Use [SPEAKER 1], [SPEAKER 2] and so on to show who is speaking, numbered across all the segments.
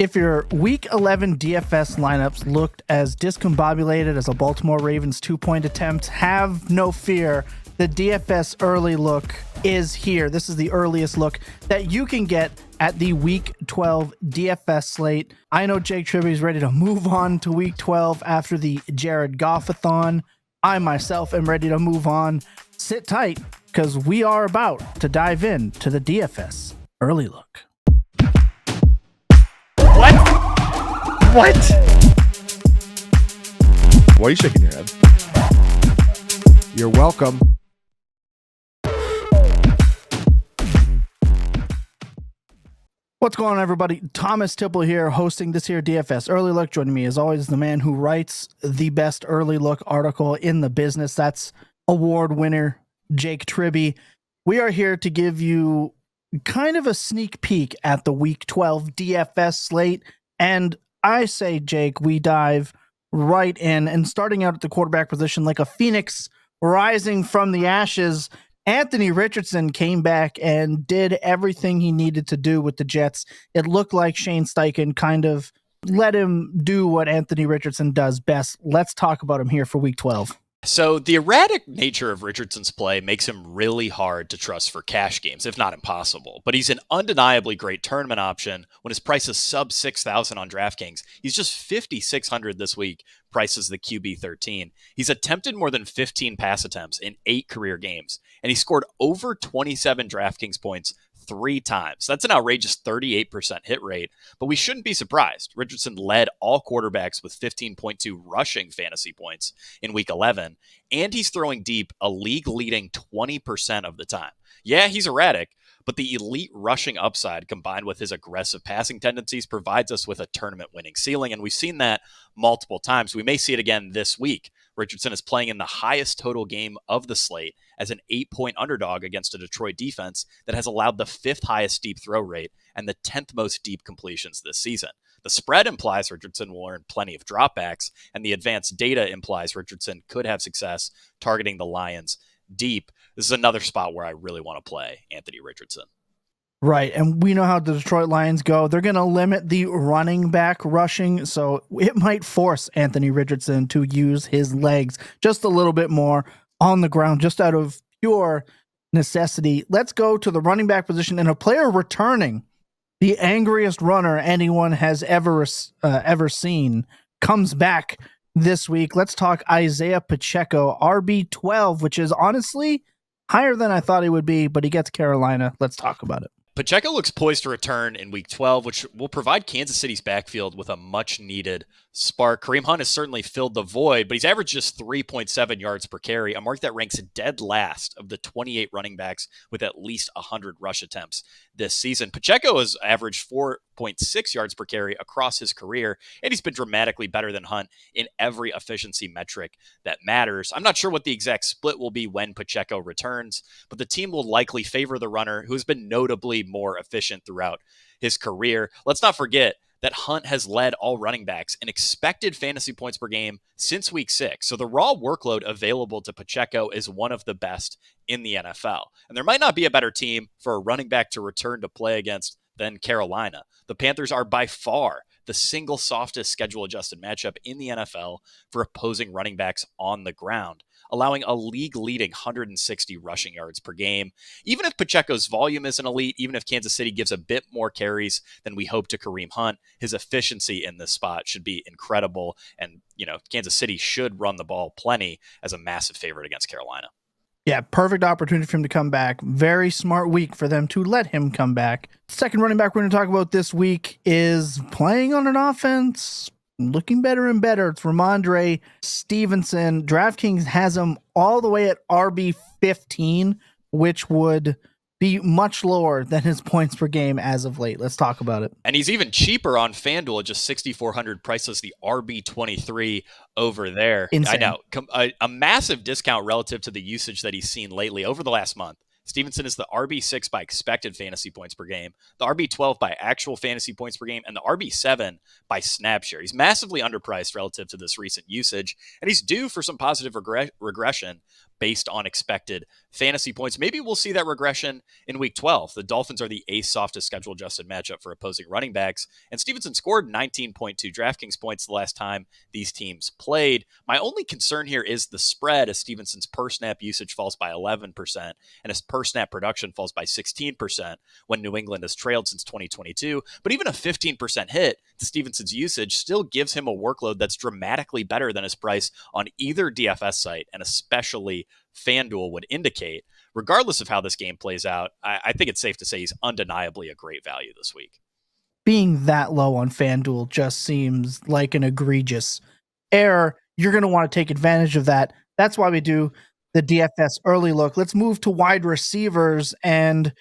[SPEAKER 1] If your Week 11 DFS lineups looked as discombobulated as a Baltimore Ravens 2-point attempt, have no fear. The DFS Early Look is here. This is the earliest look that you can get at the Week 12 DFS slate. I know Jake Tribbey is ready to move on to Week 12 after the Jared Goff-a-thon. I myself am ready to move on. Sit tight, because we are about to dive in to the DFS Early Look.
[SPEAKER 2] What? Why are you shaking your head? You're welcome.
[SPEAKER 1] What's going on, everybody? Thomas Tipple here, hosting this here DFS Early Look. Joining me, as always, the man who writes the best Early Look article in the business. That's award winner Jake Tribbey. We are here to give you kind of a sneak peek at the Week 12 DFS slate. And I say, Jake, we dive right in. And starting out at the quarterback position, like a phoenix rising from the ashes, Anthony Richardson came back and did everything he needed to do with the Jets. It looked like Shane Steichen kind of let him do what Anthony Richardson does best. Let's talk about him here for Week 12.
[SPEAKER 3] So the erratic nature of Richardson's play makes him really hard to trust for cash games, if not impossible. But he's an undeniably great tournament option when his price is sub 6,000 on DraftKings. He's just 5,600 this week, prices the QB 13. He's attempted more than 15 pass attempts in 8 career games, and he scored over 27 DraftKings points 3 times. That's an outrageous 38% hit rate, but we shouldn't be surprised. Richardson led all quarterbacks with 15.2 rushing fantasy points in Week 11, and he's throwing deep a league-leading 20% of the time. Yeah, he's erratic, but the elite rushing upside combined with his aggressive passing tendencies provides us with a tournament-winning ceiling, and we've seen that multiple times. We may see it again this week. Richardson is playing in the highest total game of the slate as an 8-point underdog against a Detroit defense that has allowed the 5th highest deep throw rate and the 10th most deep completions this season. The spread implies Richardson will earn plenty of dropbacks, and the advanced data implies Richardson could have success targeting the Lions deep. This is another spot where I really want to play Anthony Richardson.
[SPEAKER 1] Right, and we know how the Detroit Lions go. They're going to limit the running back rushing, so it might force Anthony Richardson to use his legs just a little bit more on the ground, just out of pure necessity. Let's go to the running back position, and a player returning, the angriest runner anyone has ever seen, comes back this week. Let's talk Isiah Pacheco, RB12, which is honestly higher than I thought he would be, but he gets Carolina. Let's talk about it.
[SPEAKER 3] Pacheco looks poised to return in Week 12, which will provide Kansas City's backfield with a much-needed spark. Kareem Hunt has certainly filled the void, but he's averaged just 3.7 yards per carry, a mark that ranks dead last of the 28 running backs with at least 100 rush attempts this season. Pacheco has averaged 4.6 yards per carry across his career, and he's been dramatically better than Hunt in every efficiency metric that matters. I'm not sure what the exact split will be when Pacheco returns, but the team will likely favor the runner, who has been notably more efficient throughout his career. Let's not forget that Hunt has led all running backs in expected fantasy points per game since Week 6. So the raw workload available to Pacheco is one of the best in the NFL. And there might not be a better team for a running back to return to play against than Carolina. The Panthers are by far the single softest schedule-adjusted matchup in the NFL for opposing running backs on the ground, allowing a league-leading 160 rushing yards per game. Even if Pacheco's volume isn't elite, even if Kansas City gives a bit more carries than we hope to Kareem Hunt, his efficiency in this spot should be incredible. And, Kansas City should run the ball plenty as a massive favorite against Carolina.
[SPEAKER 1] Yeah, perfect opportunity for him to come back. Very smart week for them to let him come back. Second running back we're going to talk about this week is playing on an offense, looking better and better. It's Rhamondre Stevenson. DraftKings has him all the way at RB15, which would be much lower than his points per game as of late. Let's talk about it.
[SPEAKER 3] And he's even cheaper on FanDuel at just 6,400, priceless, the RB23 over there.
[SPEAKER 1] Insane.
[SPEAKER 3] I know. A massive discount relative to the usage that he's seen lately over the last month. Stevenson is the RB6 by expected fantasy points per game, the RB12 by actual fantasy points per game, and the RB7 by snap share. He's massively underpriced relative to this recent usage, and he's due for some positive regression based on expected fantasy points. Maybe we'll see that regression in week 12. The Dolphins are the eighth softest schedule adjusted matchup for opposing running backs, and Stevenson scored 19.2 DraftKings points the last time these teams played. My only concern here is the spread, as Stevenson's per snap usage falls by 11% and his per snap production falls by 16% when New England has trailed since 2022. But even a 15% hit to Stevenson's usage still gives him a workload that's dramatically better than his price on either DFS site, and especially FanDuel would indicate. Regardless of how this game plays out, I think it's safe to say he's undeniably a great value this week.
[SPEAKER 1] Being that low on FanDuel just seems like an egregious error. You're going to want to take advantage of that. That's why we do the DFS early look. Let's move to wide receivers. And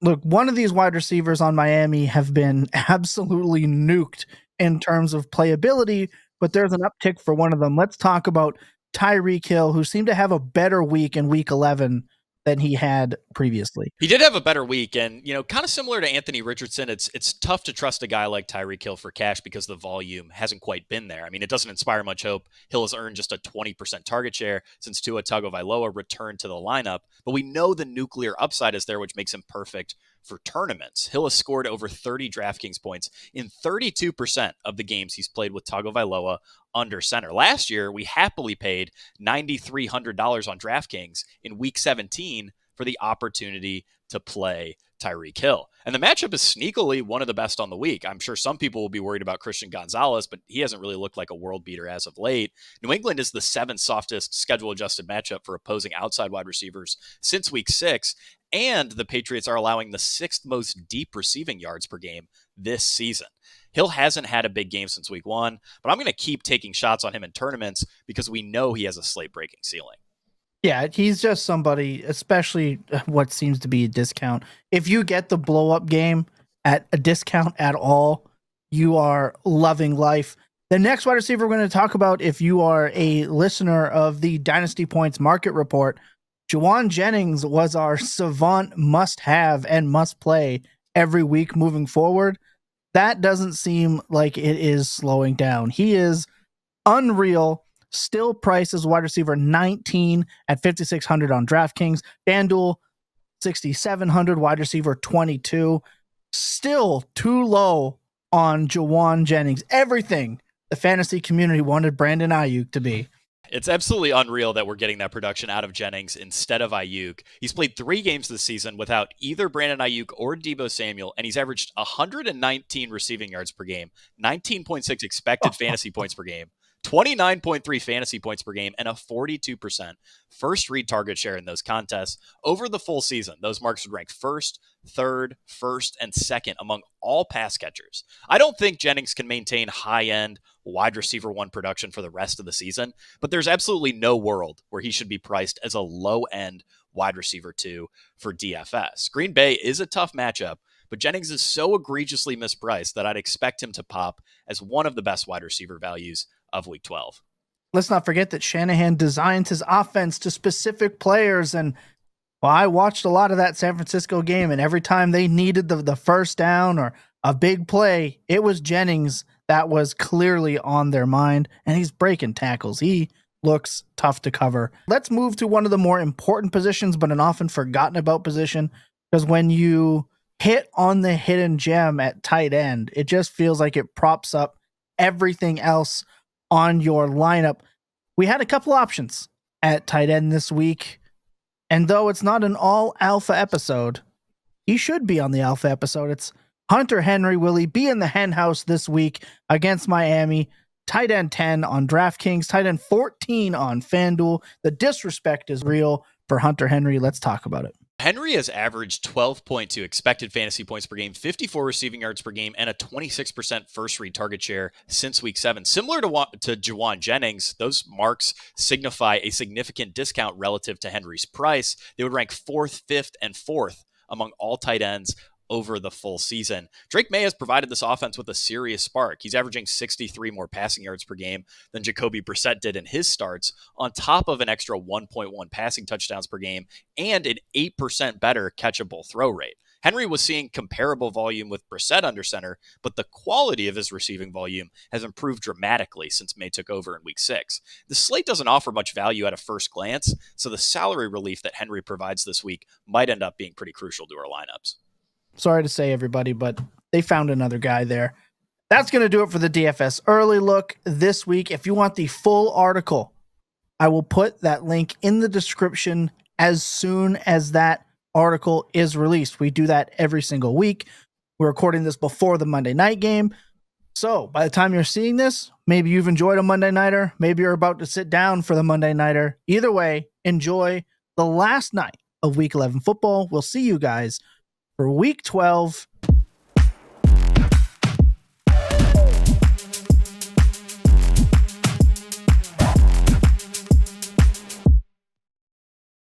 [SPEAKER 1] look, one of these wide receivers on Miami have been absolutely nuked in terms of playability, but there's an uptick for one of them. Let's talk about Tyreek Hill, who seemed to have a better week in week 11 than he had previously.
[SPEAKER 3] He did have a better week, and kind of similar to Anthony Richardson, it's tough to trust a guy like Tyreek Hill for cash because the volume hasn't quite been there. I mean, it doesn't inspire much hope. Hill has earned just a 20% target share since Tua Tagovailoa returned to the lineup, but we know the nuclear upside is there, which makes him perfect for tournaments. Hill has scored over 30 DraftKings points in 32% of the games he's played with Tagovailoa under center. Last year, we happily paid $9,300 on DraftKings in week 17 for the opportunity to play Tyreek Hill. And the matchup is sneakily one of the best on the week. I'm sure some people will be worried about Christian Gonzalez, but he hasn't really looked like a world beater as of late. New England is the seventh softest schedule-adjusted matchup for opposing outside wide receivers since week 6, and the Patriots are allowing the sixth most deep receiving yards per game this season. Hill hasn't had a big game since week 1, but I'm going to keep taking shots on him in tournaments because we know he has a slate-breaking ceiling.
[SPEAKER 1] Yeah, he's just somebody, especially what seems to be a discount. If you get the blow-up game at a discount at all, you are loving life. The next wide receiver we're going to talk about, if you are a listener of the Dynasty Points Market Report, Jauan Jennings was our savant must-have and must-play every week moving forward. That doesn't seem like it is slowing down. He is unreal. Still priced as wide receiver 19 at 5,600 on DraftKings. FanDuel 6,700, wide receiver 22. Still too low on Jauan Jennings. Everything the fantasy community wanted Brandon Ayuk to be.
[SPEAKER 3] It's absolutely unreal that we're getting that production out of Jennings instead of Ayuk. He's played 3 games this season without either Brandon Ayuk or Deebo Samuel, and he's averaged 119 receiving yards per game, 19.6 expected fantasy points per game, 29.3 fantasy points per game, and a 42% first read target share in those contests. Over the full season, those marks would rank first, third, first, and second among all pass catchers. I don't think Jennings can maintain high-end wide receiver 1 production for the rest of the season, but there's absolutely no world where he should be priced as a low-end wide receiver 2 for DFS. Green Bay is a tough matchup, but Jennings is so egregiously mispriced that I'd expect him to pop as one of the best wide receiver values of week 12.
[SPEAKER 1] Let's not forget that Shanahan designs his offense to specific players. And well, I watched a lot of that San Francisco game, and every time they needed the first down or a big play, it was Jennings that was clearly on their mind, and he's breaking tackles. He looks tough to cover. Let's move to one of the more important positions, but an often forgotten about position, because when you hit on the hidden gem at tight end, it just feels like it props up everything else on your lineup. We had a couple options at tight end this week, and though it's not an all alpha episode, he should be on the alpha episode. It's Hunter Henry. Will he be in the hen house this week against Miami? Tight end 10 on DraftKings, tight end 14 on FanDuel. The disrespect is real for Hunter Henry. Let's talk about it.
[SPEAKER 3] Henry has averaged 12.2 expected fantasy points per game, 54 receiving yards per game, and a 26% first read target share since week 7. Similar to Jauan Jennings, those marks signify a significant discount relative to Henry's price. They would rank 4th, 5th, and 4th among all tight ends over the full season. Drake May has provided this offense with a serious spark. He's averaging 63 more passing yards per game than Jacoby Brissett did in his starts, on top of an extra 1.1 passing touchdowns per game and an 8% better catchable throw rate. Henry was seeing comparable volume with Brissett under center, but the quality of his receiving volume has improved dramatically since May took over in week 6. The slate doesn't offer much value at a first glance, so the salary relief that Henry provides this week might end up being pretty crucial to our lineups.
[SPEAKER 1] Sorry to say, everybody, but they found another guy there. That's going to do it for the DFS Early Look this week. If you want the full article, I will put that link in the description as soon as that article is released. We do that every single week. We're recording this before the Monday night game. So by the time you're seeing this, maybe you've enjoyed a Monday nighter. Maybe you're about to sit down for the Monday nighter. Either way, enjoy the last night of week 11 football. We'll see you guys for week 12